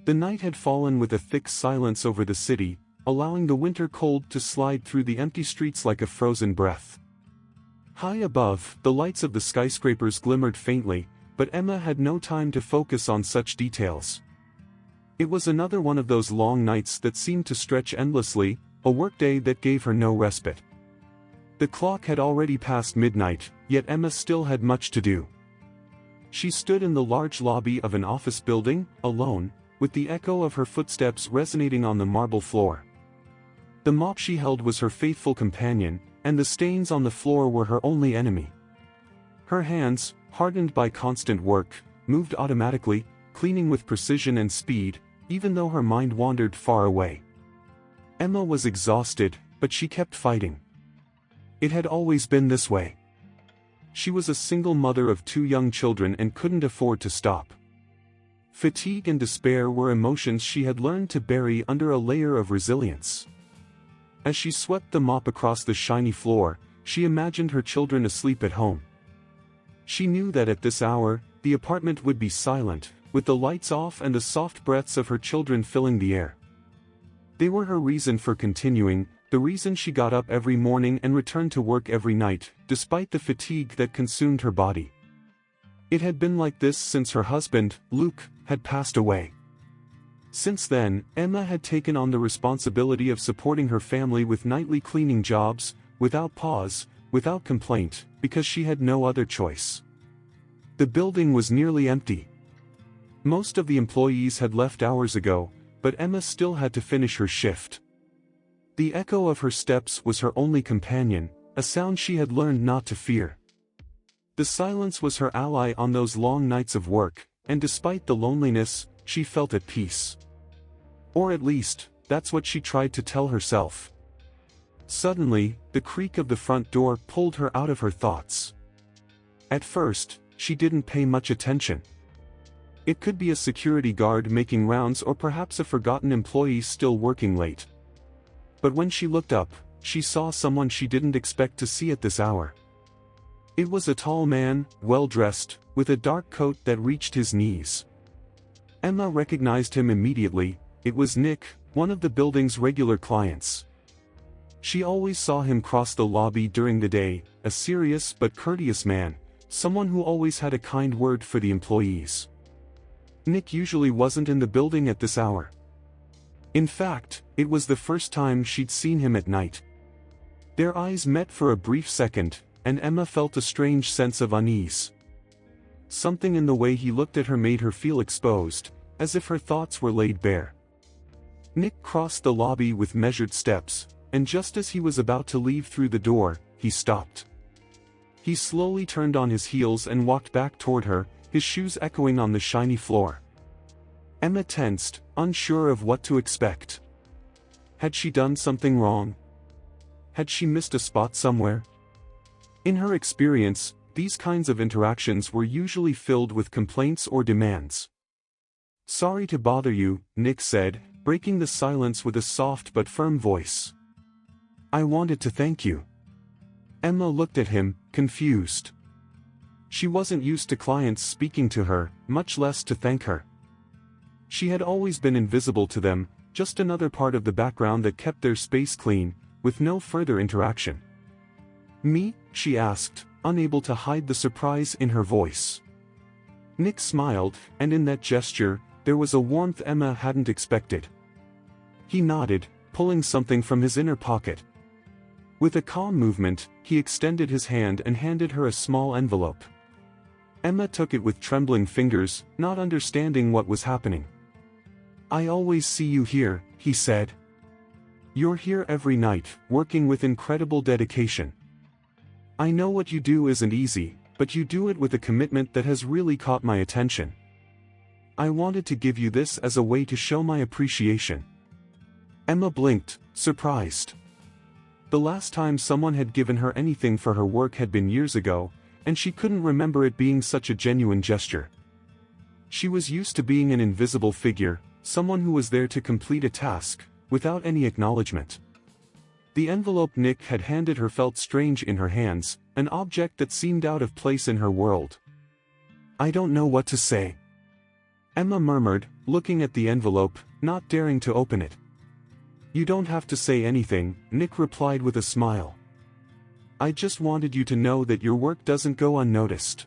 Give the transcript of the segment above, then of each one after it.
The night had fallen with a thick silence over the city, allowing the winter cold to slide through the empty streets like a frozen breath. High above, the lights of the skyscrapers glimmered faintly, but Emma had no time to focus on such details. It was another one of those long nights that seemed to stretch endlessly, a workday that gave her no respite. The clock had already passed midnight, yet Emma still had much to do. She stood in the large lobby of an office building, alone, with the echo of her footsteps resonating on the marble floor. The mop she held was her faithful companion, and the stains on the floor were her only enemy. Her hands, hardened by constant work, moved automatically, cleaning with precision and speed, even though her mind wandered far away. Emma was exhausted, but she kept fighting. It had always been this way. She was a single mother of 2 young children and couldn't afford to stop. Fatigue and despair were emotions she had learned to bury under a layer of resilience. As she swept the mop across the shiny floor, she imagined her children asleep at home. She knew that at this hour, the apartment would be silent, with the lights off and the soft breaths of her children filling the air. They were her reason for continuing, the reason she got up every morning and returned to work every night, despite the fatigue that consumed her body. It had been like this since her husband, Luke, had passed away. Since then, Emma had taken on the responsibility of supporting her family with nightly cleaning jobs, without pause, without complaint, because she had no other choice. The building was nearly empty. Most of the employees had left hours ago, but Emma still had to finish her shift. The echo of her steps was her only companion, a sound she had learned not to fear. The silence was her ally on those long nights of work, and despite the loneliness, she felt at peace. Or at least, that's what she tried to tell herself. Suddenly, the creak of the front door pulled her out of her thoughts. At first, she didn't pay much attention. It could be a security guard making rounds or perhaps a forgotten employee still working late. But when she looked up, she saw someone she didn't expect to see at this hour. It was a tall man, well-dressed, with a dark coat that reached his knees. Emma recognized him immediately. It was Nick, one of the building's regular clients. She always saw him cross the lobby during the day, a serious but courteous man, someone who always had a kind word for the employees. Nick usually wasn't in the building at this hour. In fact, it was the first time she'd seen him at night. Their eyes met for a brief second, and Emma felt a strange sense of unease. Something in the way he looked at her made her feel exposed, as if her thoughts were laid bare. Nick crossed the lobby with measured steps, and just as he was about to leave through the door, he stopped. He slowly turned on his heels and walked back toward her, his shoes echoing on the shiny floor. Emma tensed, unsure of what to expect. Had she done something wrong? Had she missed a spot somewhere? In her experience, these kinds of interactions were usually filled with complaints or demands. "Sorry to bother you," Nick said, breaking the silence with a soft but firm voice. "I wanted to thank you." Emma looked at him, confused. She wasn't used to clients speaking to her, much less to thank her. She had always been invisible to them, just another part of the background that kept their space clean, with no further interaction. "Me?" she asked, unable to hide the surprise in her voice. Nick smiled, and in that gesture, there was a warmth Emma hadn't expected. He nodded, pulling something from his inner pocket. With a calm movement, he extended his hand and handed her a small envelope. Emma took it with trembling fingers, not understanding what was happening. "I always see you here," he said. "You're here every night, working with incredible dedication. I know what you do isn't easy, but you do it with a commitment that has really caught my attention. I wanted to give you this as a way to show my appreciation." Emma blinked, surprised. The last time someone had given her anything for her work had been years ago, and she couldn't remember it being such a genuine gesture. She was used to being an invisible figure, someone who was there to complete a task, without any acknowledgement. The envelope Nick had handed her felt strange in her hands, an object that seemed out of place in her world. "I don't know what to say," Emma murmured, looking at the envelope, not daring to open it. "You don't have to say anything," Nick replied with a smile. "I just wanted you to know that your work doesn't go unnoticed."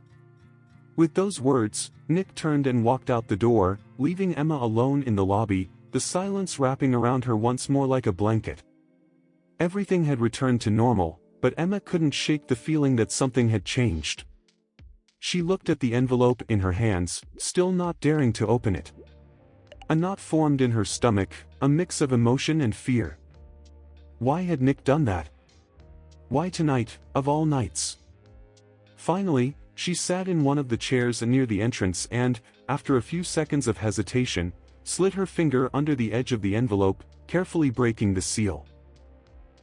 With those words, Nick turned and walked out the door, leaving Emma alone in the lobby, the silence wrapping around her once more like a blanket. Everything had returned to normal, but Emma couldn't shake the feeling that something had changed. She looked at the envelope in her hands, still not daring to open it. A knot formed in her stomach, a mix of emotion and fear. Why had Nick done that? Why tonight, of all nights? Finally, she sat in one of the chairs near the entrance and, after a few seconds of hesitation, slid her finger under the edge of the envelope, carefully breaking the seal.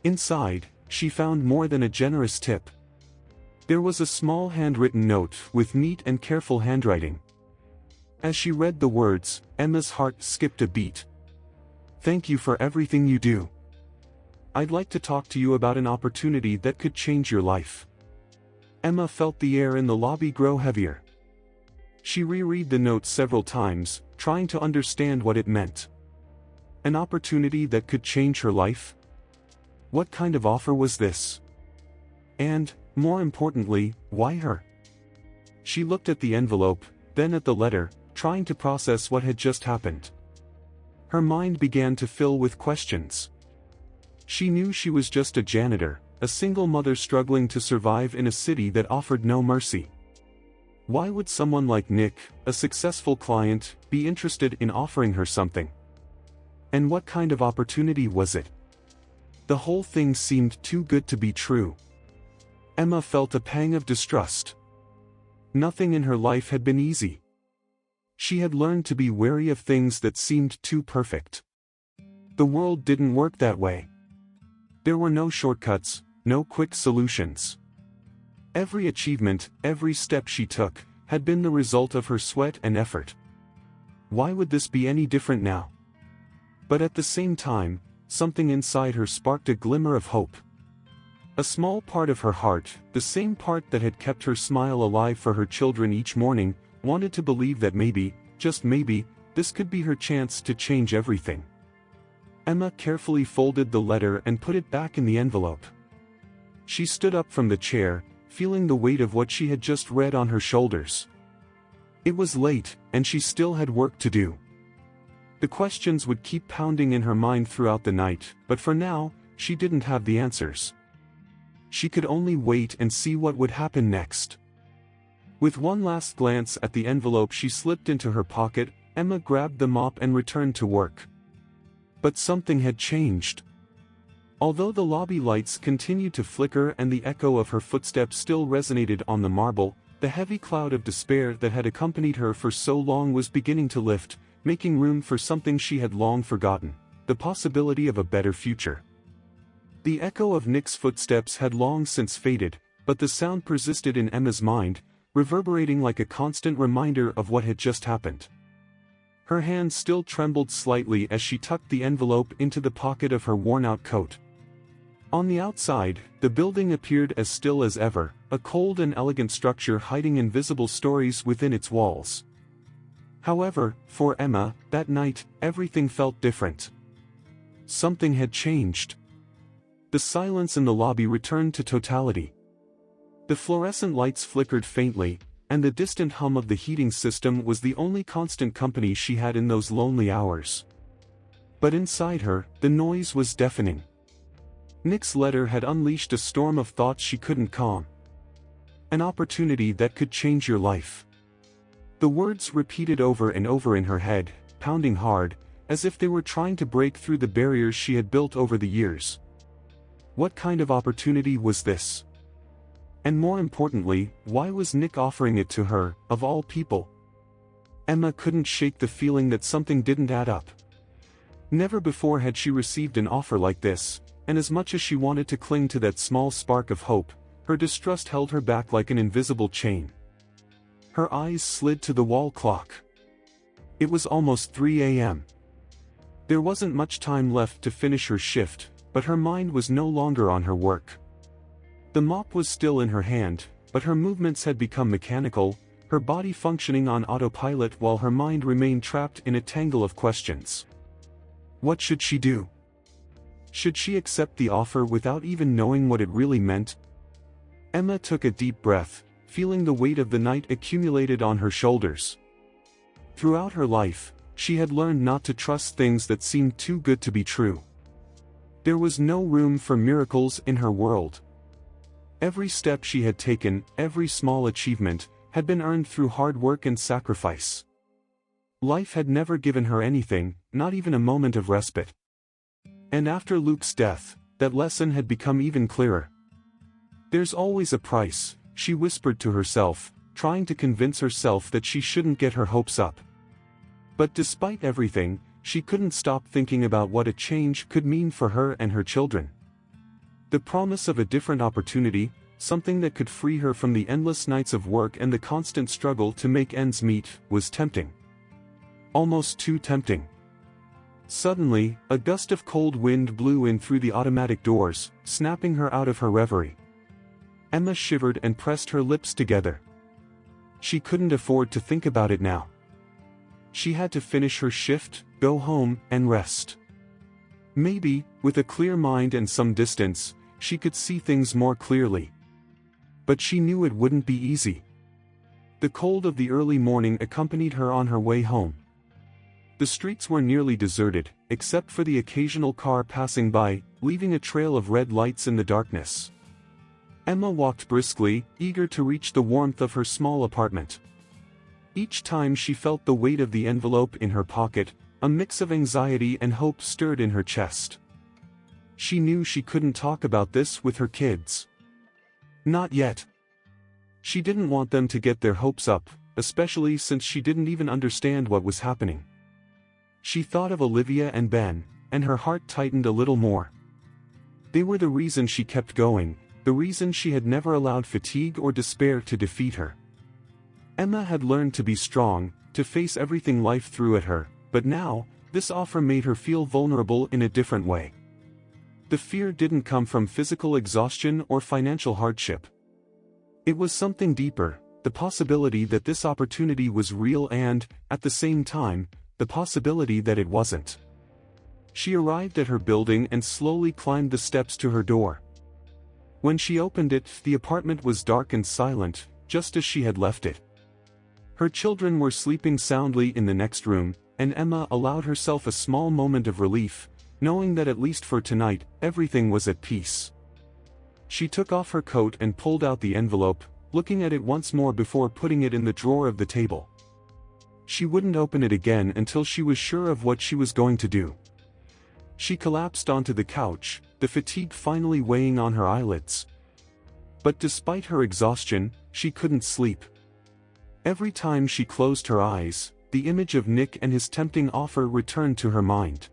Inside, she found more than a generous tip. There was a small handwritten note with neat and careful handwriting. As she read the words, Emma's heart skipped a beat. "Thank you for everything you do. I'd like to talk to you about an opportunity that could change your life." Emma felt the air in the lobby grow heavier. She reread the note several times, trying to understand what it meant. An opportunity that could change her life? What kind of offer was this? And, more importantly, why her? She looked at the envelope, then at the letter, trying to process what had just happened. Her mind began to fill with questions. She knew she was just a janitor, a single mother struggling to survive in a city that offered no mercy. Why would someone like Nick, a successful client, be interested in offering her something? And what kind of opportunity was it? The whole thing seemed too good to be true. Emma felt a pang of distrust. Nothing in her life had been easy. She had learned to be wary of things that seemed too perfect. The world didn't work that way. There were no shortcuts, no quick solutions. Every achievement, every step she took, had been the result of her sweat and effort. Why would this be any different now? But at the same time, something inside her sparked a glimmer of hope. A small part of her heart, the same part that had kept her smile alive for her children each morning, wanted to believe that maybe, just maybe, this could be her chance to change everything. Emma carefully folded the letter and put it back in the envelope. She stood up from the chair, feeling the weight of what she had just read on her shoulders. It was late, and she still had work to do. The questions would keep pounding in her mind throughout the night, but for now, she didn't have the answers. She could only wait and see what would happen next. With one last glance at the envelope she slipped into her pocket, Emma grabbed the mop and returned to work. But something had changed. Although the lobby lights continued to flicker and the echo of her footsteps still resonated on the marble, the heavy cloud of despair that had accompanied her for so long was beginning to lift, making room for something she had long forgotten, the possibility of a better future. The echo of Nick's footsteps had long since faded, but the sound persisted in Emma's mind, reverberating like a constant reminder of what had just happened. Her hand still trembled slightly as she tucked the envelope into the pocket of her worn-out coat. On the outside, the building appeared as still as ever, a cold and elegant structure hiding invisible stories within its walls. However, for Emma, that night, everything felt different. Something had changed. The silence in the lobby returned to totality. The fluorescent lights flickered faintly, and the distant hum of the heating system was the only constant company she had in those lonely hours. But inside her, the noise was deafening. Nick's letter had unleashed a storm of thoughts she couldn't calm. An opportunity that could change your life. The words repeated over and over in her head, pounding hard, as if they were trying to break through the barriers she had built over the years. What kind of opportunity was this? And more importantly, why was Nick offering it to her, of all people? Emma couldn't shake the feeling that something didn't add up. Never before had she received an offer like this, and as much as she wanted to cling to that small spark of hope, her distrust held her back like an invisible chain. Her eyes slid to the wall clock. It was almost 3 a.m. There wasn't much time left to finish her shift, but her mind was no longer on her work. The mop was still in her hand, but her movements had become mechanical, her body functioning on autopilot while her mind remained trapped in a tangle of questions. What should she do? Should she accept the offer without even knowing what it really meant? Emma took a deep breath, feeling the weight of the night accumulated on her shoulders. Throughout her life, she had learned not to trust things that seemed too good to be true. There was no room for miracles in her world. Every step she had taken, every small achievement, had been earned through hard work and sacrifice. Life had never given her anything, not even a moment of respite. And after Luke's death, that lesson had become even clearer. There's always a price, she whispered to herself, trying to convince herself that she shouldn't get her hopes up. But despite everything, she couldn't stop thinking about what a change could mean for her and her children. The promise of a different opportunity, something that could free her from the endless nights of work and the constant struggle to make ends meet, was tempting. Almost too tempting. Suddenly, a gust of cold wind blew in through the automatic doors, snapping her out of her reverie. Emma shivered and pressed her lips together. She couldn't afford to think about it now. She had to finish her shift, go home, and rest. Maybe, with a clear mind and some distance, she could see things more clearly. But she knew it wouldn't be easy. The cold of the early morning accompanied her on her way home. The streets were nearly deserted, except for the occasional car passing by, leaving a trail of red lights in the darkness. Emma walked briskly, eager to reach the warmth of her small apartment. Each time she felt the weight of the envelope in her pocket, a mix of anxiety and hope stirred in her chest. She knew she couldn't talk about this with her kids. Not yet. She didn't want them to get their hopes up, especially since she didn't even understand what was happening. She thought of Olivia and Ben, and her heart tightened a little more. They were the reason she kept going, the reason she had never allowed fatigue or despair to defeat her. Emma had learned to be strong, to face everything life threw at her, but now, this offer made her feel vulnerable in a different way. The fear didn't come from physical exhaustion or financial hardship. It was something deeper, the possibility that this opportunity was real and, at the same time, the possibility that it wasn't. She arrived at her building and slowly climbed the steps to her door. When she opened it, the apartment was dark and silent, just as she had left it. Her children were sleeping soundly in the next room, and Emma allowed herself a small moment of relief, knowing that at least for tonight, everything was at peace. She took off her coat and pulled out the envelope, looking at it once more before putting it in the drawer of the table. She wouldn't open it again until she was sure of what she was going to do. She collapsed onto the couch, the fatigue finally weighing on her eyelids. But despite her exhaustion, she couldn't sleep. Every time she closed her eyes, the image of Nick and his tempting offer returned to her mind.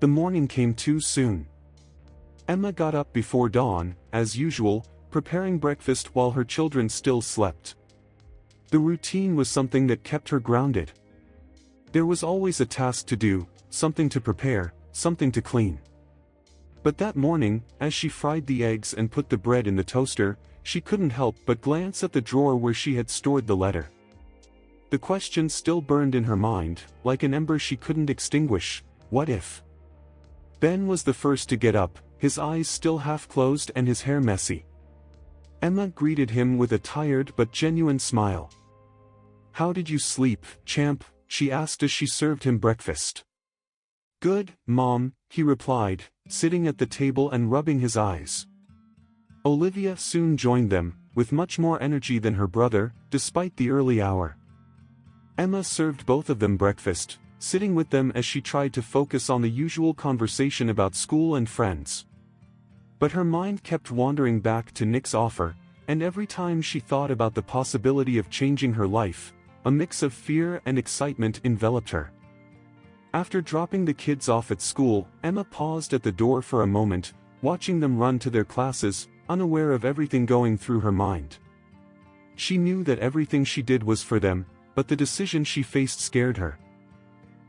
The morning came too soon. Emma got up before dawn, as usual, preparing breakfast while her children still slept. The routine was something that kept her grounded. There was always a task to do, something to prepare, something to clean. But that morning, as she fried the eggs and put the bread in the toaster, she couldn't help but glance at the drawer where she had stored the letter. The question still burned in her mind, like an ember she couldn't extinguish. What if? Ben was the first to get up, his eyes still half closed and his hair messy. Emma greeted him with a tired but genuine smile. "How did you sleep, champ?" she asked as she served him breakfast. "Good, Mom," he replied, sitting at the table and rubbing his eyes. Olivia soon joined them, with much more energy than her brother, despite the early hour. Emma served both of them breakfast, sitting with them as she tried to focus on the usual conversation about school and friends. But her mind kept wandering back to Nick's offer, and every time she thought about the possibility of changing her life, a mix of fear and excitement enveloped her. After dropping the kids off at school, Emma paused at the door for a moment, watching them run to their classes, unaware of everything going through her mind. She knew that everything she did was for them, but the decision she faced scared her.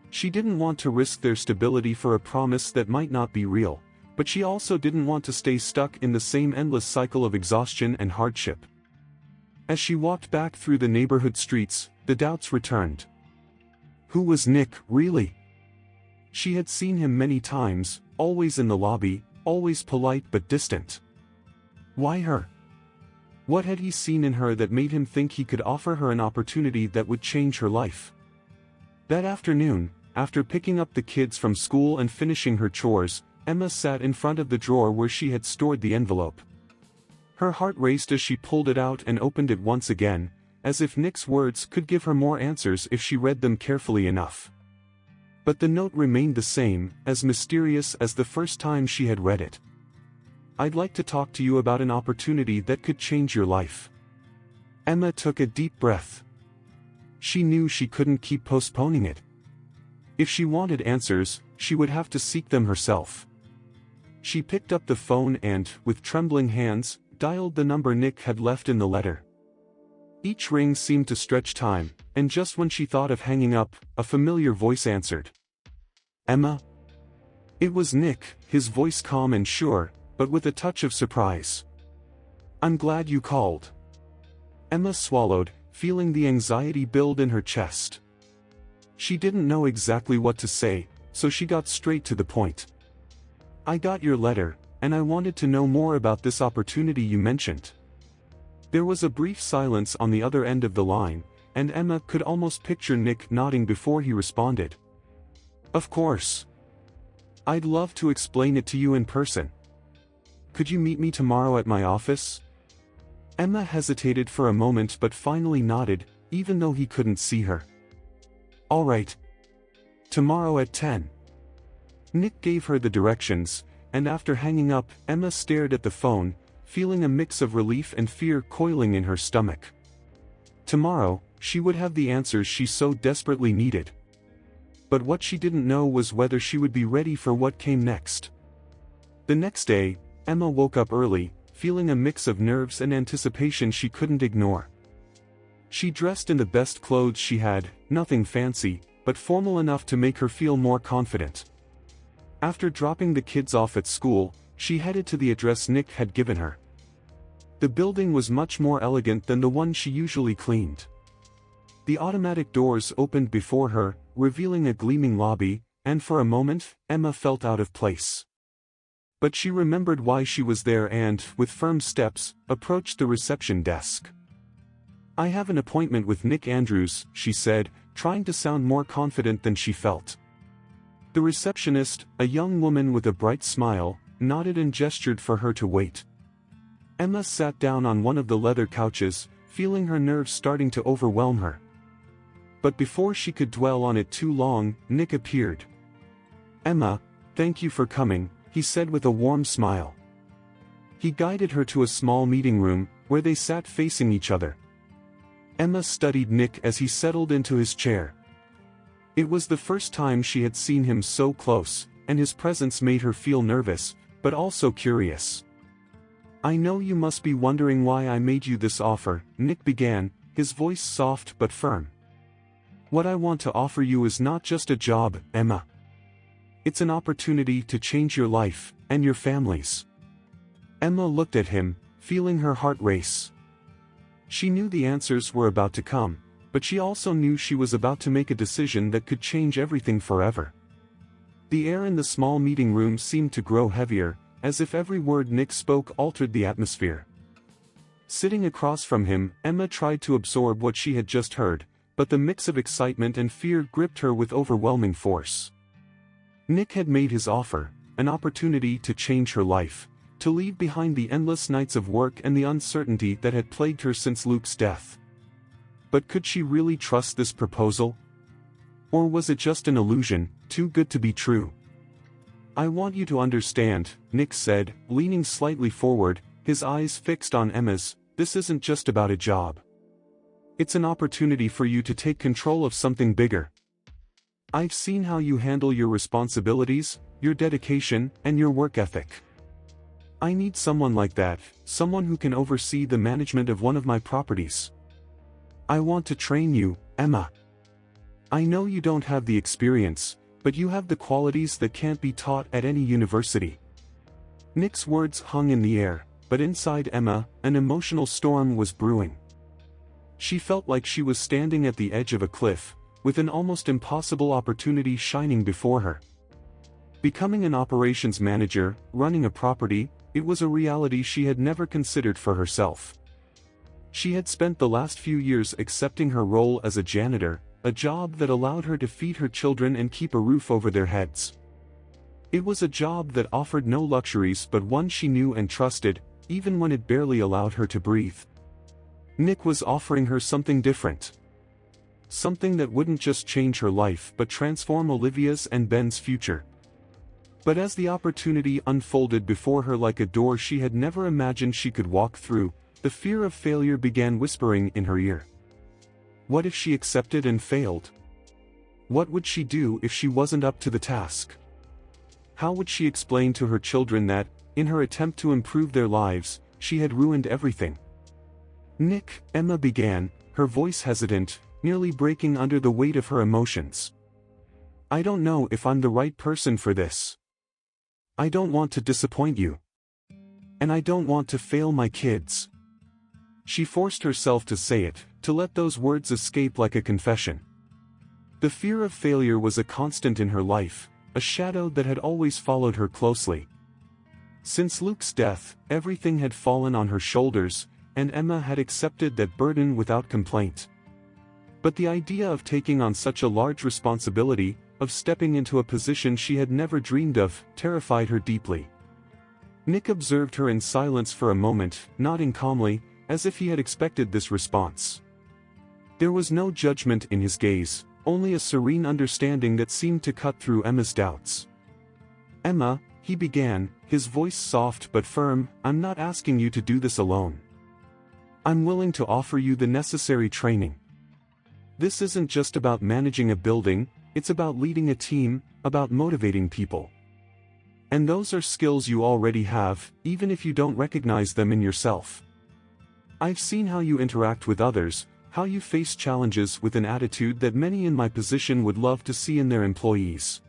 She didn't want to risk their stability for a promise that might not be real, but she also didn't want to stay stuck in the same endless cycle of exhaustion and hardship. As she walked back through the neighborhood streets, the doubts returned. Who was Nick, really? She had seen him many times, always in the lobby, always polite but distant. Why her? What had he seen in her that made him think he could offer her an opportunity that would change her life? That afternoon, after picking up the kids from school and finishing her chores, Emma sat in front of the drawer where she had stored the envelope. Her heart raced as she pulled it out and opened it once again, as if Nick's words could give her more answers if she read them carefully enough. But the note remained the same, as mysterious as the first time she had read it. I'd like to talk to you about an opportunity that could change your life. Emma took a deep breath. She knew she couldn't keep postponing it. If she wanted answers, she would have to seek them herself. She picked up the phone and, with trembling hands, dialed the number Nick had left in the letter. Each ring seemed to stretch time, and just when she thought of hanging up, a familiar voice answered. Emma? It was Nick, his voice calm and sure, but with a touch of surprise. I'm glad you called. Emma swallowed, feeling the anxiety build in her chest. She didn't know exactly what to say, so she got straight to the point. I got your letter, and I wanted to know more about this opportunity you mentioned. There was a brief silence on the other end of the line, and Emma could almost picture Nick nodding before he responded. Of course. I'd love to explain it to you in person. Could you meet me tomorrow at my office? Emma hesitated for a moment but finally nodded, even though he couldn't see her. All right. Tomorrow at 10. Nick gave her the directions, and after hanging up, Emma stared at the phone, feeling a mix of relief and fear coiling in her stomach. Tomorrow, she would have the answers she so desperately needed. But what she didn't know was whether she would be ready for what came next. The next day, Emma woke up early, feeling a mix of nerves and anticipation she couldn't ignore. She dressed in the best clothes she had, nothing fancy, but formal enough to make her feel more confident. After dropping the kids off at school, she headed to the address Nick had given her. The building was much more elegant than the one she usually cleaned. The automatic doors opened before her, revealing a gleaming lobby, and for a moment, Emma felt out of place. But she remembered why she was there and, with firm steps, approached the reception desk. I have an appointment with Nick Andrews, she said, trying to sound more confident than she felt. The receptionist, a young woman with a bright smile, nodded and gestured for her to wait. Emma sat down on one of the leather couches, feeling her nerves starting to overwhelm her. But before she could dwell on it too long, Nick appeared. Emma, thank you for coming, he said with a warm smile. He guided her to a small meeting room, where they sat facing each other. Emma studied Nick as he settled into his chair. It was the first time she had seen him so close, and his presence made her feel nervous, but also curious. I know you must be wondering why I made you this offer, Nick began, his voice soft but firm. What I want to offer you is not just a job, Emma. It's an opportunity to change your life, and your family's. Emma looked at him, feeling her heart race. She knew the answers were about to come, but she also knew she was about to make a decision that could change everything forever. The air in the small meeting room seemed to grow heavier, as if every word Nick spoke altered the atmosphere. Sitting across from him, Emma tried to absorb what she had just heard, but the mix of excitement and fear gripped her with overwhelming force. Nick had made his offer, an opportunity to change her life, to leave behind the endless nights of work and the uncertainty that had plagued her since Luke's death. But could she really trust this proposal? Or was it just an illusion, too good to be true? I want you to understand, Nick said, leaning slightly forward, his eyes fixed on Emma's, this isn't just about a job. It's an opportunity for you to take control of something bigger. I've seen how you handle your responsibilities, your dedication, and your work ethic. I need someone like that, someone who can oversee the management of one of my properties. I want to train you, Emma. I know you don't have the experience, but you have the qualities that can't be taught at any university. Nick's words hung in the air, but inside Emma, an emotional storm was brewing. She felt like she was standing at the edge of a cliff, with an almost impossible opportunity shining before her. Becoming an operations manager, running a property, it was a reality she had never considered for herself. She had spent the last few years accepting her role as a janitor, a job that allowed her to feed her children and keep a roof over their heads. It was a job that offered no luxuries but one she knew and trusted, even when it barely allowed her to breathe. Nick was offering her something different. Something that wouldn't just change her life but transform Olivia's and Ben's future. But as the opportunity unfolded before her like a door she had never imagined she could walk through, the fear of failure began whispering in her ear. What if she accepted and failed? What would she do if she wasn't up to the task? How would she explain to her children that, in her attempt to improve their lives, she had ruined everything? Nick, Emma began, her voice hesitant, nearly breaking under the weight of her emotions. I don't know if I'm the right person for this. I don't want to disappoint you. And I don't want to fail my kids. She forced herself to say it, to let those words escape like a confession. The fear of failure was a constant in her life, a shadow that had always followed her closely. Since Luke's death, everything had fallen on her shoulders, and Emma had accepted that burden without complaint. But the idea of taking on such a large responsibility, of stepping into a position she had never dreamed of, terrified her deeply. Nick observed her in silence for a moment, nodding calmly, as if he had expected this response. There was no judgment in his gaze, only a serene understanding that seemed to cut through Emma's doubts. Emma, he began, his voice soft but firm, I'm not asking you to do this alone. I'm willing to offer you the necessary training. This isn't just about managing a building, it's about leading a team, about motivating people. And those are skills you already have, even if you don't recognize them in yourself. I've seen how you interact with others, how you face challenges with an attitude that many in my position would love to see in their employees.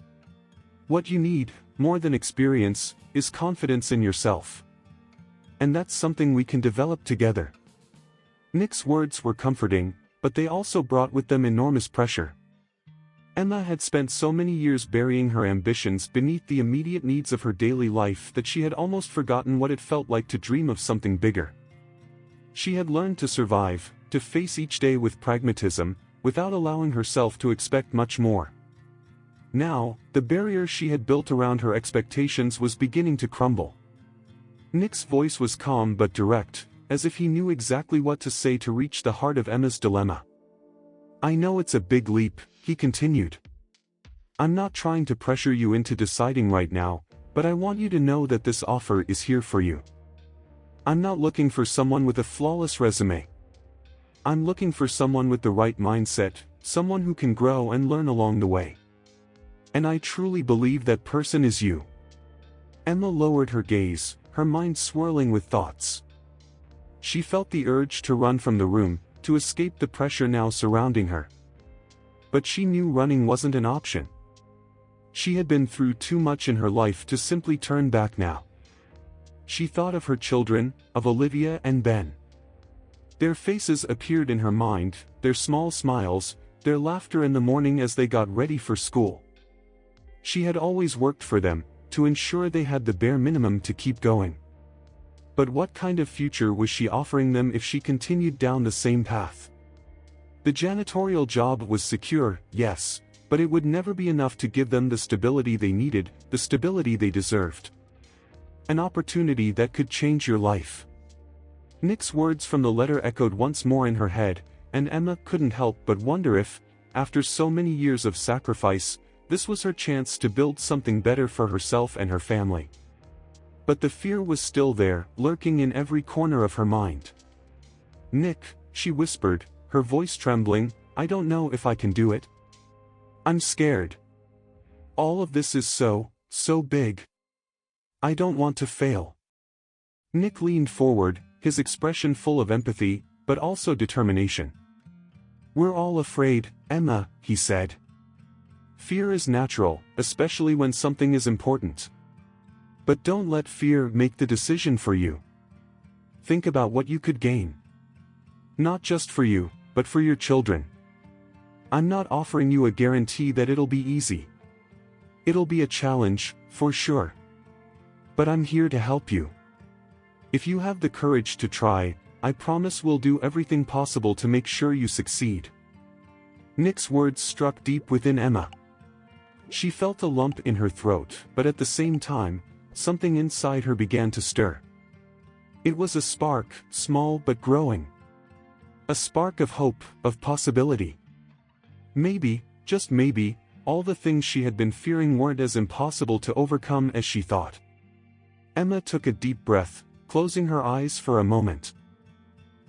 What you need, more than experience, is confidence in yourself. And that's something we can develop together. Nick's words were comforting, but they also brought with them enormous pressure. Emma had spent so many years burying her ambitions beneath the immediate needs of her daily life that she had almost forgotten what it felt like to dream of something bigger. She had learned to survive, to face each day with pragmatism, without allowing herself to expect much more. Now, the barrier she had built around her expectations was beginning to crumble. Nick's voice was calm but direct, as if he knew exactly what to say to reach the heart of Emma's dilemma. I know it's a big leap, he continued. I'm not trying to pressure you into deciding right now, but I want you to know that this offer is here for you. I'm not looking for someone with a flawless resume. I'm looking for someone with the right mindset, someone who can grow and learn along the way. And I truly believe that person is you. Emma lowered her gaze, her mind swirling with thoughts. She felt the urge to run from the room, to escape the pressure now surrounding her. But she knew running wasn't an option. She had been through too much in her life to simply turn back now. She thought of her children, of Olivia and Ben. Their faces appeared in her mind, their small smiles, their laughter in the morning as they got ready for school. She had always worked for them, to ensure they had the bare minimum to keep going. But what kind of future was she offering them if she continued down the same path? The janitorial job was secure, yes, but it would never be enough to give them the stability they needed, the stability they deserved. An opportunity that could change your life. Nick's words from the letter echoed once more in her head, and Emma couldn't help but wonder if, after so many years of sacrifice, this was her chance to build something better for herself and her family. But the fear was still there, lurking in every corner of her mind. Nick, she whispered, her voice trembling, I don't know if I can do it. I'm scared. All of this is so big. I don't want to fail. Nick leaned forward, his expression full of empathy, but also determination. We're all afraid, Emma, he said. Fear is natural, especially when something is important. But don't let fear make the decision for you. Think about what you could gain. Not just for you, but for your children. I'm not offering you a guarantee that it'll be easy. It'll be a challenge, for sure. But I'm here to help you. If you have the courage to try, I promise we'll do everything possible to make sure you succeed." Nick's words struck deep within Emma. She felt a lump in her throat, but at the same time, something inside her began to stir. It was a spark, small but growing. A spark of hope, of possibility. Maybe, just maybe, all the things she had been fearing weren't as impossible to overcome as she thought. Emma took a deep breath, closing her eyes for a moment.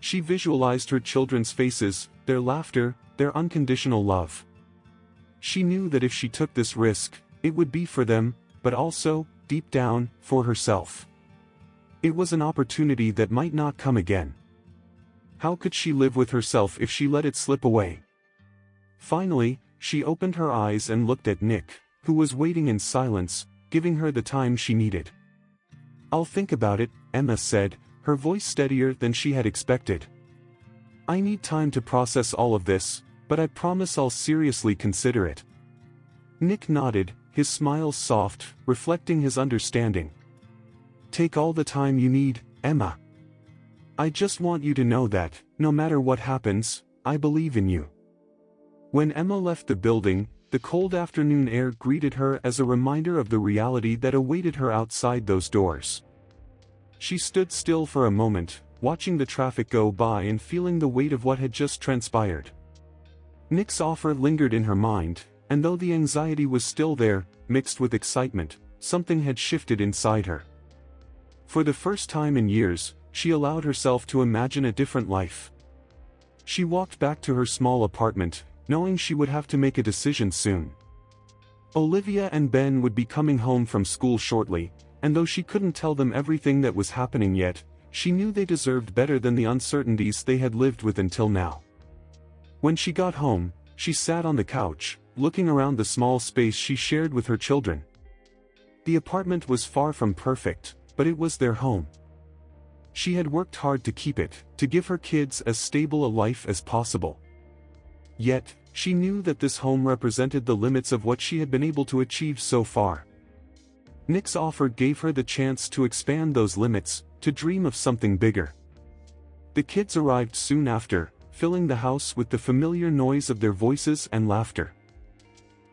She visualized her children's faces, their laughter, their unconditional love. She knew that if she took this risk, it would be for them, but also, deep down, for herself. It was an opportunity that might not come again. How could she live with herself if she let it slip away? Finally, she opened her eyes and looked at Nick, who was waiting in silence, giving her the time she needed. "I'll think about it," Emma said, her voice steadier than she had expected. "I need time to process all of this, but I promise I'll seriously consider it." Nick nodded, his smile soft, reflecting his understanding. "Take all the time you need, Emma. I just want you to know that, no matter what happens, I believe in you." When Emma left the building, the cold afternoon air greeted her as a reminder of the reality that awaited her outside those doors. She stood still for a moment, watching the traffic go by and feeling the weight of what had just transpired. Nick's offer lingered in her mind, and though the anxiety was still there, mixed with excitement, something had shifted inside her. For the first time in years, she allowed herself to imagine a different life. She walked back to her small apartment, knowing she would have to make a decision soon. Olivia and Ben would be coming home from school shortly, and though she couldn't tell them everything that was happening yet, she knew they deserved better than the uncertainties they had lived with until now. When she got home, she sat on the couch, looking around the small space she shared with her children. The apartment was far from perfect, but it was their home. She had worked hard to keep it, to give her kids as stable a life as possible. Yet, she knew that this home represented the limits of what she had been able to achieve so far. Nick's offer gave her the chance to expand those limits, to dream of something bigger. The kids arrived soon after, filling the house with the familiar noise of their voices and laughter.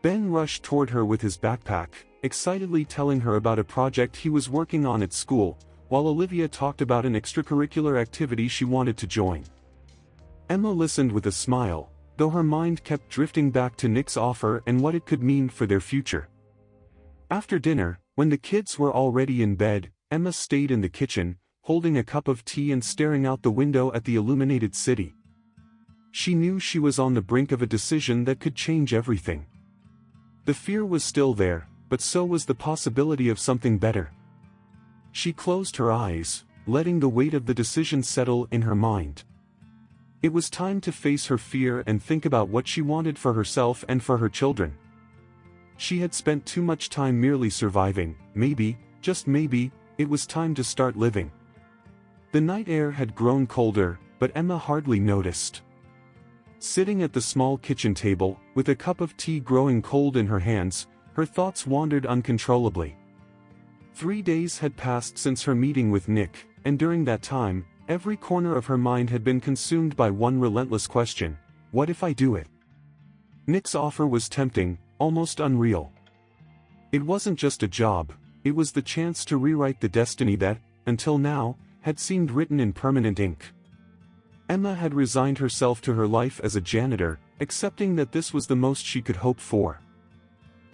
Ben rushed toward her with his backpack, excitedly telling her about a project he was working on at school, while Olivia talked about an extracurricular activity she wanted to join. Emma listened with a smile, though her mind kept drifting back to Nick's offer and what it could mean for their future. After dinner, when the kids were already in bed, Emma stayed in the kitchen, holding a cup of tea and staring out the window at the illuminated city. She knew she was on the brink of a decision that could change everything. The fear was still there, but so was the possibility of something better. She closed her eyes, letting the weight of the decision settle in her mind. It was time to face her fear and think about what she wanted for herself and for her children. She had spent too much time merely surviving. Maybe, just maybe, it was time to start living. The night air had grown colder, but Emma hardly noticed. Sitting at the small kitchen table, with a cup of tea growing cold in her hands, her thoughts wandered uncontrollably. 3 days had passed since her meeting with Nick, and during that time, every corner of her mind had been consumed by one relentless question: what if I do it? Nick's offer was tempting, almost unreal. It wasn't just a job, it was the chance to rewrite the destiny that, until now, had seemed written in permanent ink. Emma had resigned herself to her life as a janitor, accepting that this was the most she could hope for.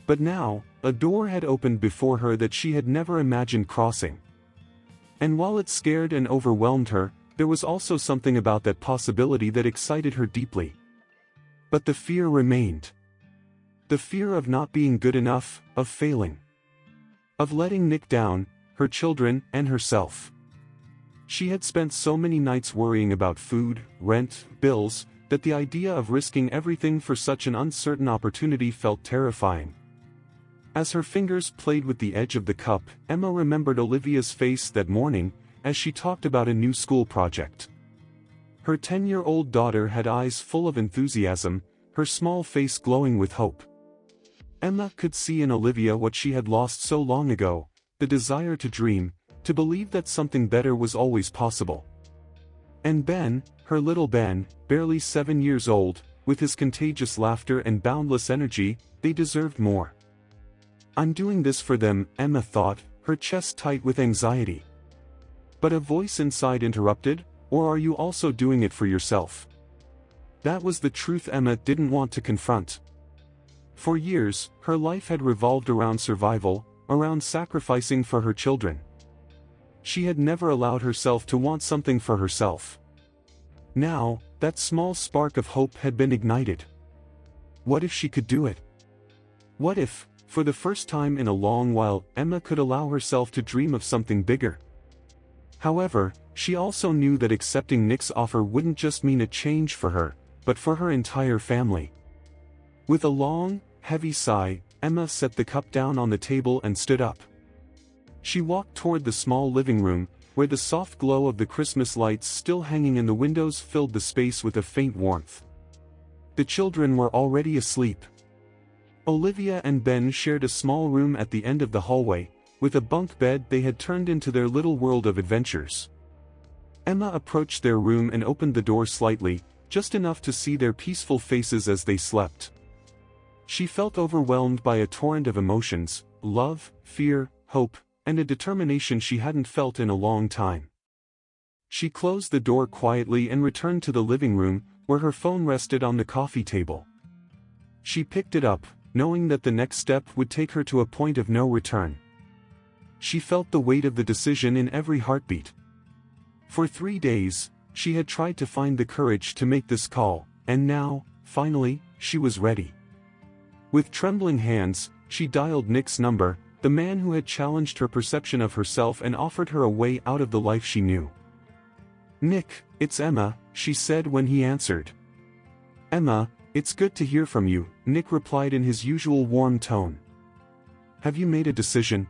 But now, a door had opened before her that she had never imagined crossing. And while it scared and overwhelmed her, there was also something about that possibility that excited her deeply. But the fear remained. The fear of not being good enough, of failing. Of letting Nick down, her children, and herself. She had spent so many nights worrying about food, rent, bills, that the idea of risking everything for such an uncertain opportunity felt terrifying. As her fingers played with the edge of the cup, Emma remembered Olivia's face that morning, as she talked about a new school project. Her 10-year-old daughter had eyes full of enthusiasm, her small face glowing with hope. Emma could see in Olivia what she had lost so long ago, the desire to dream, to believe that something better was always possible. And Ben, her little Ben, barely 7 years old, with his contagious laughter and boundless energy, they deserved more. I'm doing this for them, Emma thought, her chest tight with anxiety. But a voice inside interrupted, or are you also doing it for yourself? That was the truth Emma didn't want to confront. For years, her life had revolved around survival, around sacrificing for her children. She had never allowed herself to want something for herself. Now, that small spark of hope had been ignited. What if she could do it? What if, for the first time in a long while, Emma could allow herself to dream of something bigger? However, she also knew that accepting Nick's offer wouldn't just mean a change for her, but for her entire family. With a long, heavy sigh, Emma set the cup down on the table and stood up. She walked toward the small living room, where the soft glow of the Christmas lights still hanging in the windows filled the space with a faint warmth. The children were already asleep. Olivia and Ben shared a small room at the end of the hallway, with a bunk bed they had turned into their little world of adventures. Emma approached their room and opened the door slightly, just enough to see their peaceful faces as they slept. She felt overwhelmed by a torrent of emotions, love, fear, hope, and a determination she hadn't felt in a long time. She closed the door quietly and returned to the living room, where her phone rested on the coffee table. She picked it up, knowing that the next step would take her to a point of no return. She felt the weight of the decision in every heartbeat. For 3 days, she had tried to find the courage to make this call, and now, finally, she was ready. With trembling hands, she dialed Nick's number, the man who had challenged her perception of herself and offered her a way out of the life she knew. "Nick, it's Emma," she said when he answered. "Emma, it's good to hear from you," Nick replied in his usual warm tone. "Have you made a decision?"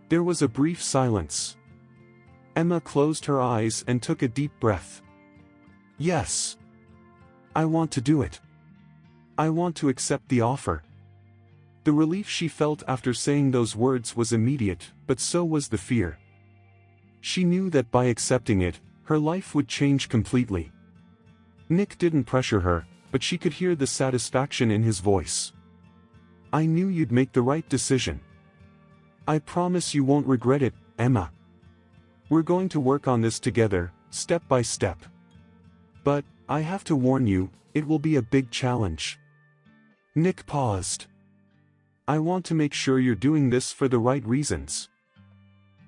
There was a brief silence. Emma closed her eyes and took a deep breath. "Yes. I want to do it. I want to accept the offer." The relief she felt after saying those words was immediate, but so was the fear. She knew that by accepting it, her life would change completely. Nick didn't pressure her, but she could hear the satisfaction in his voice. "I knew you'd make the right decision. I promise you won't regret it, Emma. We're going to work on this together, step by step. But, I have to warn you, it will be a big challenge." Nick paused. "I want to make sure you're doing this for the right reasons."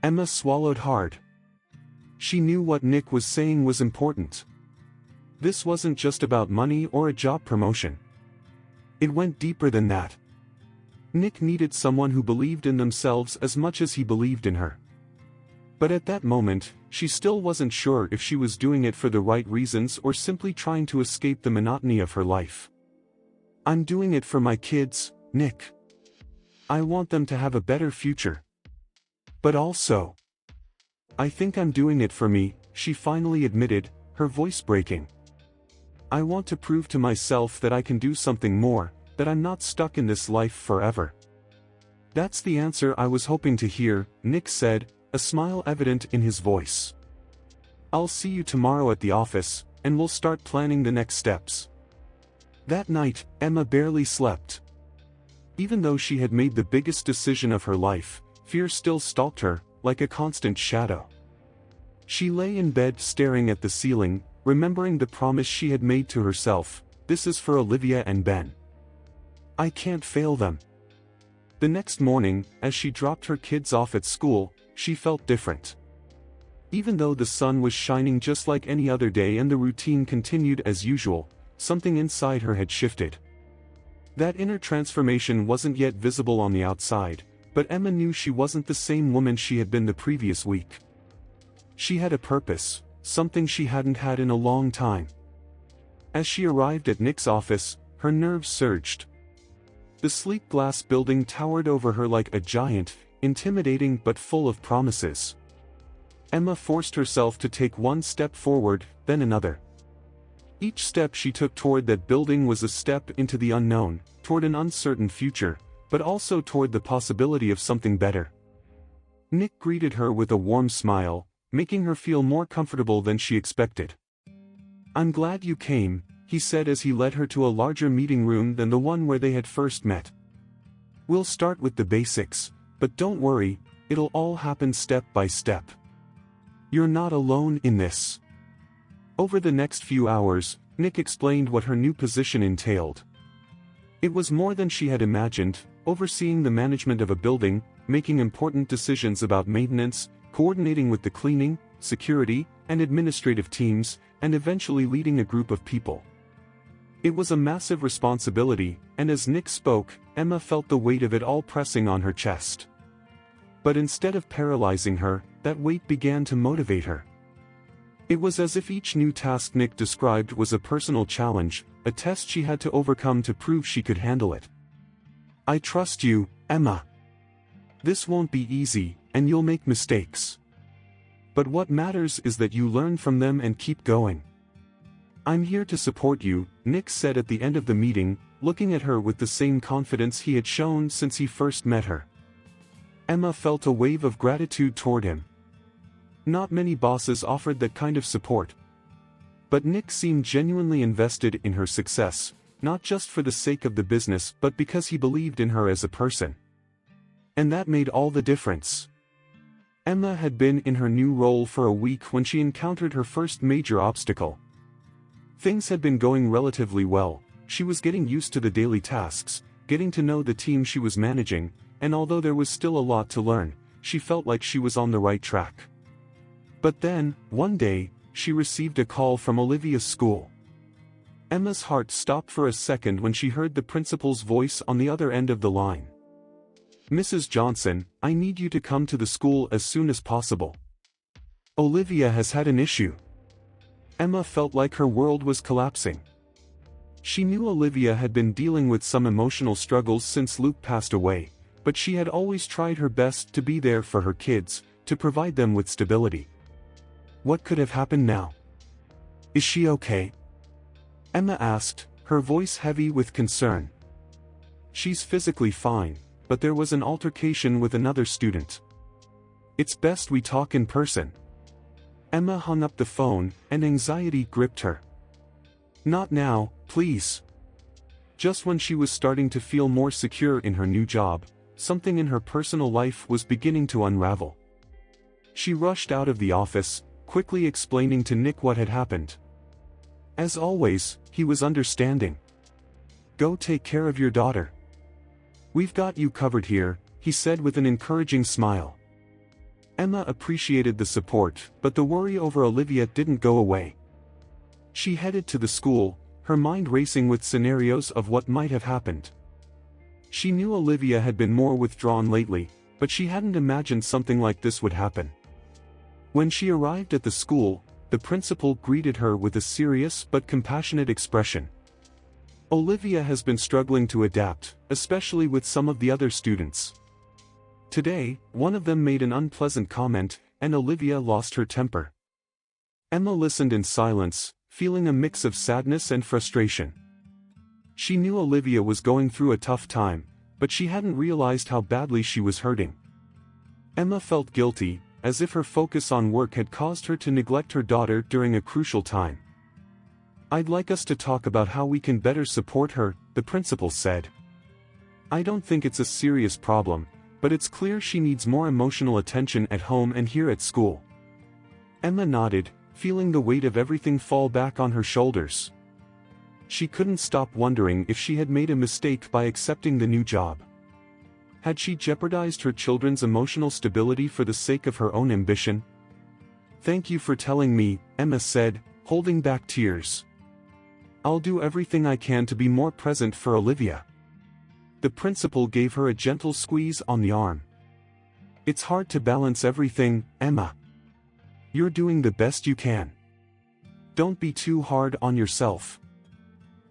Emma swallowed hard. She knew what Nick was saying was important. This wasn't just about money or a job promotion. It went deeper than that. Nick needed someone who believed in themselves as much as he believed in her. But at that moment, she still wasn't sure if she was doing it for the right reasons or simply trying to escape the monotony of her life. "I'm doing it for my kids, Nick. I want them to have a better future. But also, I think I'm doing it for me," she finally admitted, her voice breaking. "I want to prove to myself that I can do something more, that I'm not stuck in this life forever." "That's the answer I was hoping to hear," Nick said, a smile evident in his voice. "I'll see you tomorrow at the office, and we'll start planning the next steps." That night, Emma barely slept. Even though she had made the biggest decision of her life, fear still stalked her, like a constant shadow. She lay in bed staring at the ceiling, remembering the promise she had made to herself, "This is for Olivia and Ben. I can't fail them." The next morning, as she dropped her kids off at school, she felt different. Even though the sun was shining just like any other day and the routine continued as usual, something inside her had shifted. That inner transformation wasn't yet visible on the outside, but Emma knew she wasn't the same woman she had been the previous week. She had a purpose, something she hadn't had in a long time. As she arrived at Nick's office, her nerves surged. The sleek glass building towered over her like a giant, intimidating but full of promises. Emma forced herself to take one step forward, then another, Each step she took toward that building was a step into the unknown, toward an uncertain future, but also toward the possibility of something better. Nick greeted her with a warm smile, making her feel more comfortable than she expected. "I'm glad you came," he said as he led her to a larger meeting room than the one where they had first met. "We'll start with the basics, but don't worry, it'll all happen step by step. You're not alone in this." Over the next few hours, Nick explained what her new position entailed. It was more than she had imagined, overseeing the management of a building, making important decisions about maintenance, coordinating with the cleaning, security, and administrative teams, and eventually leading a group of people. It was a massive responsibility, and as Nick spoke, Emma felt the weight of it all pressing on her chest. But instead of paralyzing her, that weight began to motivate her. It was as if each new task Nick described was a personal challenge, a test she had to overcome to prove she could handle it. "I trust you, Emma. This won't be easy, and you'll make mistakes. But what matters is that you learn from them and keep going. I'm here to support you," Nick said at the end of the meeting, looking at her with the same confidence he had shown since he first met her. Emma felt a wave of gratitude toward him. Not many bosses offered that kind of support. But Nick seemed genuinely invested in her success, not just for the sake of the business but because he believed in her as a person. And that made all the difference. Emma had been in her new role for a week when she encountered her first major obstacle. Things had been going relatively well, she was getting used to the daily tasks, getting to know the team she was managing, and although there was still a lot to learn, she felt like she was on the right track. But then, one day, she received a call from Olivia's school. Emma's heart stopped for a second when she heard the principal's voice on the other end of the line. "Mrs. Johnson, I need you to come to the school as soon as possible. Olivia has had an issue." Emma felt like her world was collapsing. She knew Olivia had been dealing with some emotional struggles since Luke passed away, but she had always tried her best to be there for her kids, to provide them with stability. What could have happened now? "Is she okay?" Emma asked, her voice heavy with concern. "She's physically fine, but there was an altercation with another student. It's best we talk in person." Emma hung up the phone, and anxiety gripped her. "Not now, please." Just when she was starting to feel more secure in her new job, something in her personal life was beginning to unravel. She rushed out of the office, quickly explaining to Nick what had happened. As always, he was understanding. "Go take care of your daughter. We've got you covered here," he said with an encouraging smile. Emma appreciated the support, but the worry over Olivia didn't go away. She headed to the school, her mind racing with scenarios of what might have happened. She knew Olivia had been more withdrawn lately, but she hadn't imagined something like this would happen. When she arrived at the school, the principal greeted her with a serious but compassionate expression. "Olivia has been struggling to adapt, especially with some of the other students. Today, one of them made an unpleasant comment, and Olivia lost her temper." Emma listened in silence, feeling a mix of sadness and frustration. She knew Olivia was going through a tough time, but she hadn't realized how badly she was hurting. Emma felt guilty, as if her focus on work had caused her to neglect her daughter during a crucial time. "I'd like us to talk about how we can better support her," the principal said. "I don't think it's a serious problem, but it's clear she needs more emotional attention at home and here at school." Emma nodded, feeling the weight of everything fall back on her shoulders. She couldn't stop wondering if she had made a mistake by accepting the new job. Had she jeopardized her children's emotional stability for the sake of her own ambition? "Thank you for telling me," Emma said, holding back tears. "I'll do everything I can to be more present for Olivia." The principal gave her a gentle squeeze on the arm. "It's hard to balance everything, Emma. You're doing the best you can. Don't be too hard on yourself."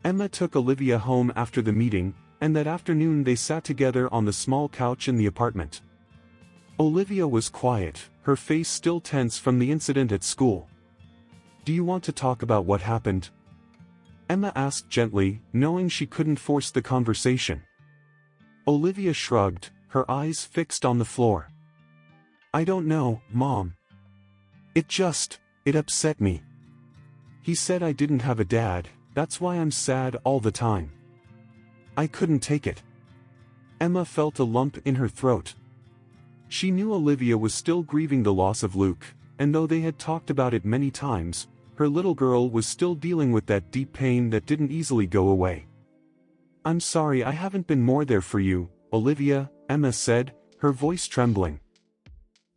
Emma took Olivia home after the meeting, and that afternoon they sat together on the small couch in the apartment. Olivia was quiet, her face still tense from the incident at school. "Do you want to talk about what happened?" Emma asked gently, knowing she couldn't force the conversation. Olivia shrugged, her eyes fixed on the floor. I don't know, Mom. It upset me. He said I didn't have a dad, that's why I'm sad all the time. I couldn't take it. Emma felt a lump in her throat. She knew Olivia was still grieving the loss of Luke, and though they had talked about it many times, her little girl was still dealing with that deep pain that didn't easily go away. I'm sorry I haven't been more there for you, Olivia, Emma said, her voice trembling.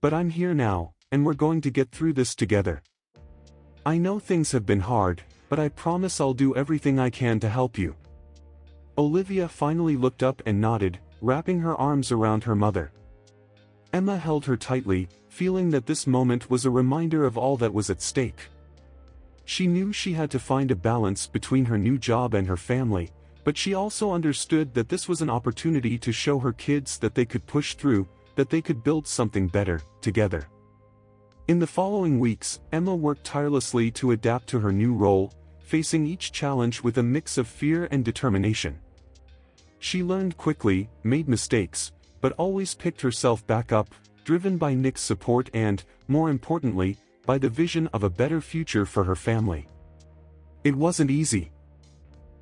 But I'm here now, and we're going to get through this together. I know things have been hard, but I promise I'll do everything I can to help you. Olivia finally looked up and nodded, wrapping her arms around her mother. Emma held her tightly, feeling that this moment was a reminder of all that was at stake. She knew she had to find a balance between her new job and her family, but she also understood that this was an opportunity to show her kids that they could push through, that they could build something better, together. In the following weeks, Emma worked tirelessly to adapt to her new role, facing each challenge with a mix of fear and determination. She learned quickly, made mistakes, but always picked herself back up, driven by Nick's support and, more importantly, by the vision of a better future for her family. It wasn't easy.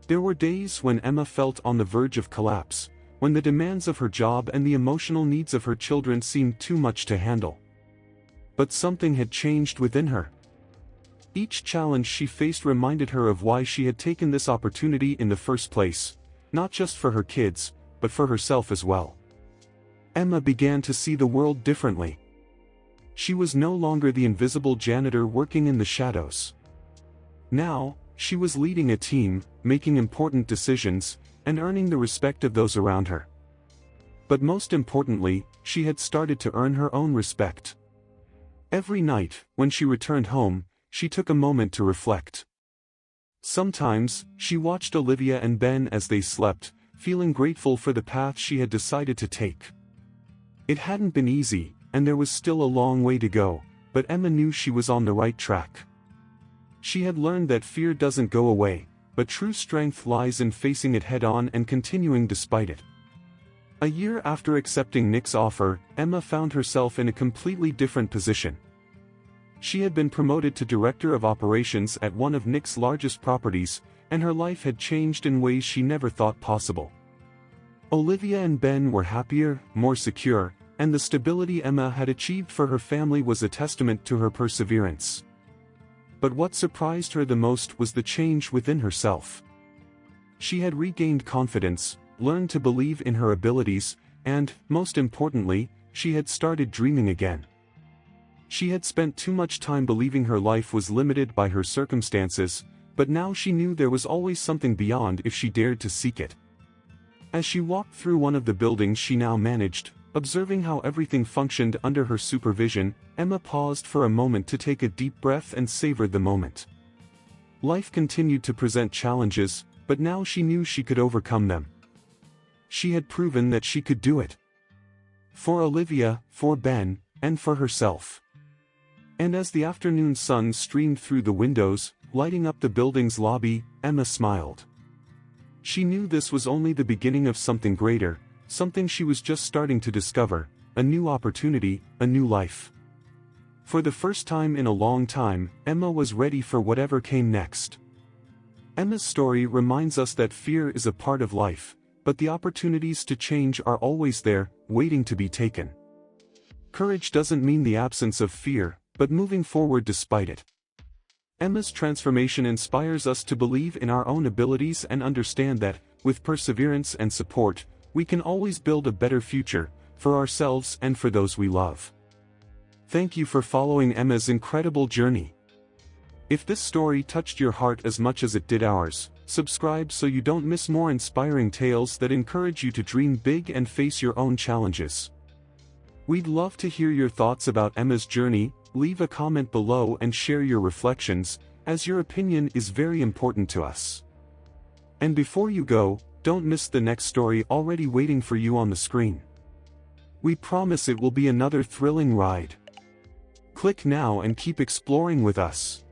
There were days when Emma felt on the verge of collapse, when the demands of her job and the emotional needs of her children seemed too much to handle. But something had changed within her. Each challenge she faced reminded her of why she had taken this opportunity in the first place, not just for her kids, but for herself as well. Emma began to see the world differently. She was no longer the invisible janitor working in the shadows. Now, she was leading a team, making important decisions, and earning the respect of those around her. But most importantly, she had started to earn her own respect. Every night, when she returned home, she took a moment to reflect. Sometimes, she watched Olivia and Ben as they slept, feeling grateful for the path she had decided to take. It hadn't been easy, and there was still a long way to go, but Emma knew she was on the right track. She had learned that fear doesn't go away, but true strength lies in facing it head-on and continuing despite it. A year after accepting Nick's offer, Emma found herself in a completely different position. She had been promoted to Director of Operations at one of Nick's largest properties, and her life had changed in ways she never thought possible. Olivia and Ben were happier, more secure, and the stability Emma had achieved for her family was a testament to her perseverance. But what surprised her the most was the change within herself. She had regained confidence, learned to believe in her abilities, and, most importantly, she had started dreaming again. She had spent too much time believing her life was limited by her circumstances, but now she knew there was always something beyond if she dared to seek it. As she walked through one of the buildings she now managed, observing how everything functioned under her supervision, Emma paused for a moment to take a deep breath and savor the moment. Life continued to present challenges, but now she knew she could overcome them. She had proven that she could do it. For Olivia, for Ben, and for herself. And as the afternoon sun streamed through the windows, lighting up the building's lobby, Emma smiled. She knew this was only the beginning of something greater, something she was just starting to discover, a new opportunity, a new life. For the first time in a long time, Emma was ready for whatever came next. Emma's story reminds us that fear is a part of life, but the opportunities to change are always there, waiting to be taken. Courage doesn't mean the absence of fear, but moving forward despite it. Emma's transformation inspires us to believe in our own abilities and understand that, with perseverance and support, we can always build a better future, for ourselves and for those we love. Thank you for following Emma's incredible journey. If this story touched your heart as much as it did ours, subscribe so you don't miss more inspiring tales that encourage you to dream big and face your own challenges. We'd love to hear your thoughts about Emma's journey. Leave a comment below and share your reflections, as your opinion is very important to us. And before you go, don't miss the next story already waiting for you on the screen. We promise it will be another thrilling ride. Click now and keep exploring with us.